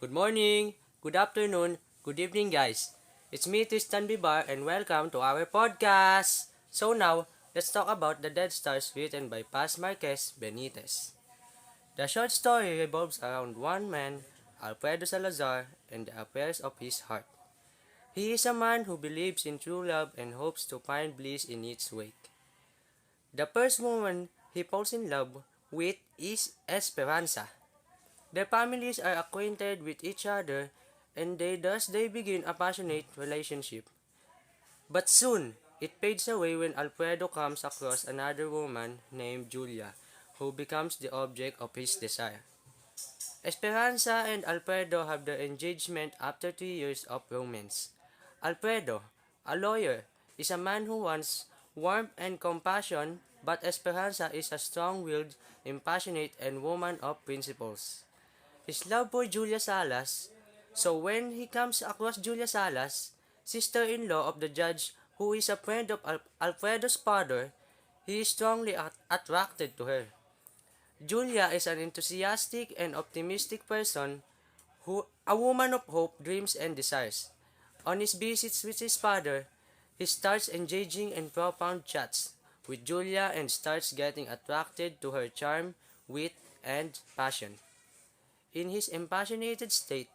Good morning, good afternoon, good evening, guys. It's me, TRISTAN VIVAR, and welcome to our podcast. So now, let's talk about The Dead Stars written by past Marquez Benitez. The short story revolves around one man, Alfredo Salazar, and the affairs of his heart. He is a man who believes in true love and hopes to find bliss in its wake. The first woman he falls in love with is Esperanza. Their families are acquainted with each other and they begin a passionate relationship. But soon, it fades away when Alfredo comes across another woman named Julia, who becomes the object of his desire. Esperanza and Alfredo have their engagement after 3 years of romance. Alfredo, a lawyer, is a man who wants warmth and compassion, but Esperanza is a strong-willed, impassionate, and woman of principles. His love for Julia Salas. So when he comes across Julia Salas, sister-in-law of the judge who is a friend of Alfredo's father, he is strongly attracted to her. Julia is an enthusiastic and optimistic person a woman of hope, dreams, and desires. On his visits with his father, he starts engaging in profound chats with Julia and starts getting attracted to her charm, wit, and passion. In his impassionated state,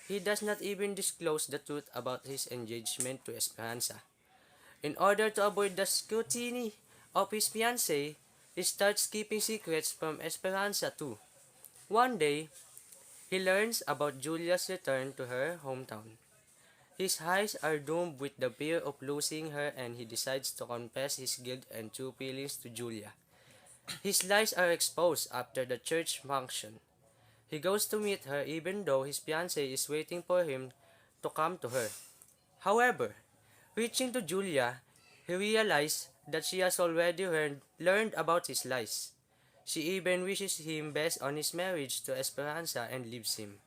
he does not even disclose the truth about his engagement to Esperanza. In order to avoid the scrutiny of his fiancée, he starts keeping secrets from Esperanza too. One day, he learns about Julia's return to her hometown. His eyes are doomed with the fear of losing her and he decides to confess his guilt and true feelings to Julia. His lies are exposed after the church function. He goes to meet her even though his fiancée is waiting for him to come to her. However, reaching to Julia, he realizes that she has already learned about his lies. She even wishes him best on his marriage to Esperanza and leaves him.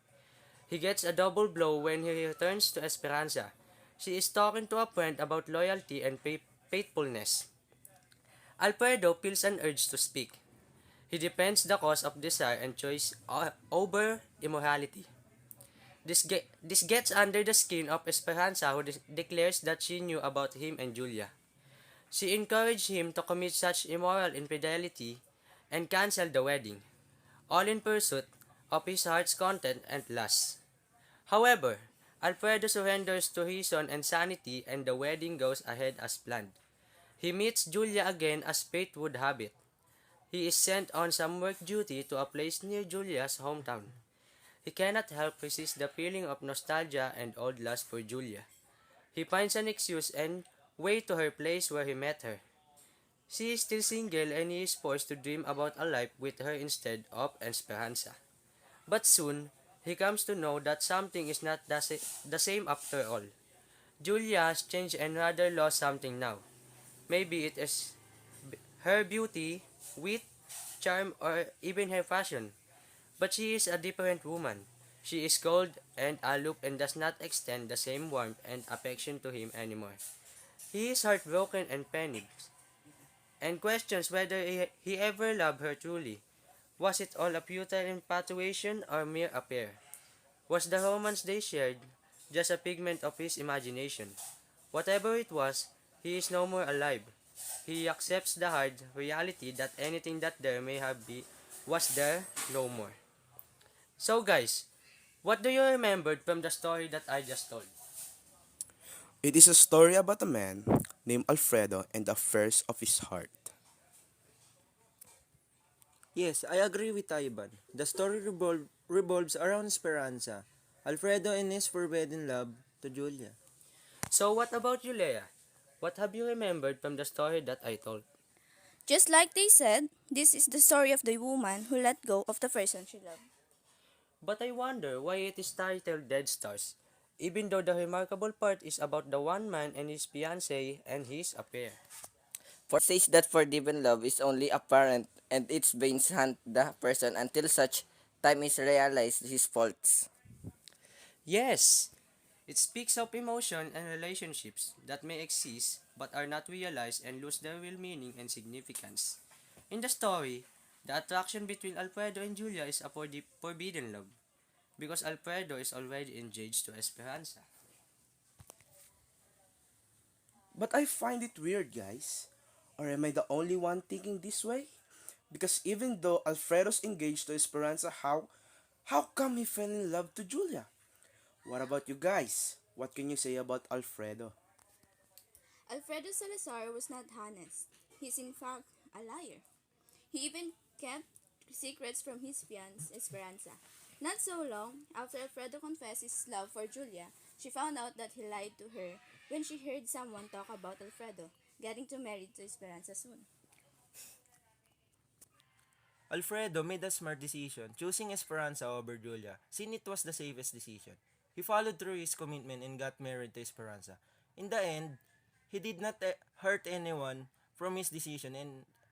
He gets a double blow when he returns to Esperanza. She is talking to a friend about loyalty and faithfulness. Alfredo feels an urge to speak. He defends the cause of desire and choice over immorality. This gets under the skin of Esperanza, who declares that she knew about him and Julia. She encouraged him to commit such immoral infidelity and cancel the wedding, all in pursuit of his heart's content and lust. However, Alfredo surrenders to reason and sanity and the wedding goes ahead as planned. He meets Julia again as fate would have it. He is sent on some work duty to a place near Julia's hometown. He cannot help resist the feeling of nostalgia and old lust for Julia. He finds an excuse and way to her place where he met her. She is still single and he is forced to dream about a life with her instead of Esperanza. But soon, he comes to know that something is not the same after all. Julia has changed and rather lost something now. Maybe it is her beauty, wit, charm, or even her fashion. But she is a different woman. She is cold and aloof and does not extend the same warmth and affection to him anymore. He is heartbroken and panicked, and questions whether he ever loved her truly. Was it all a futile infatuation or mere affair? Was the romance they shared just a figment of his imagination? Whatever it was, he is no more alive. He accepts the hard reality that anything that there may have been was there no more. So guys, what do you remember from the story that I just told? It is a story about a man named Alfredo and the affairs of his heart. Yes, I agree with Ivan. The story revolves around Esperanza, Alfredo and his forbidden love to Julia. So what about you, Leia? What have you remembered from the story that I told? Just like they said, this is the story of the woman who let go of the person she loved. But I wonder why it is titled Dead Stars, even though the remarkable part is about the one man and his fiancée and his affair. For says that forgiven love is only apparent and its veins hunt the person until such time is realized his faults. Yes, it speaks of emotion and relationships that may exist but are not realized and lose their real meaning and significance. In the story, the attraction between Alfredo and Julia is a forbidden love. because Alfredo is already engaged to Esperanza. But I find it weird, guys. Or am I the only one thinking this way? Because even though Alfredo's engaged to Esperanza, how come he fell in love to Julia? What about you guys? What can you say about Alfredo? Alfredo Salazar was not honest. He's in fact a liar. He even kept secrets from his fiancée, Esperanza. Not so long after Alfredo confessed his love for Julia, she found out that he lied to her when she heard someone talk about Alfredo getting to married to Esperanza soon. Alfredo made a smart decision, choosing Esperanza over Julia, since it was the safest decision. He followed through his commitment and got married to Esperanza. In the end, he did not hurt anyone from his decision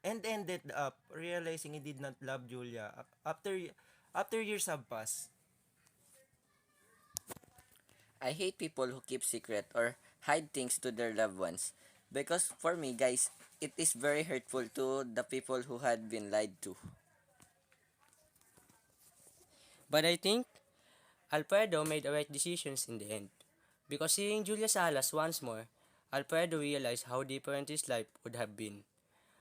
and ended up realizing he did not love Julia after years have passed. I hate people who keep secret or hide things to their loved ones. Because for me, guys, it is very hurtful to the people who had been lied to. But I think Alfredo made the right decisions in the end. Because seeing Julia Salas once more, Alfredo realized how different his life would have been.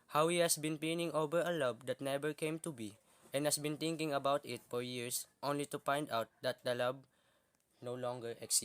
How he has been pining over a love that never came to be, and has been thinking about it for years only to find out that the love no longer exists.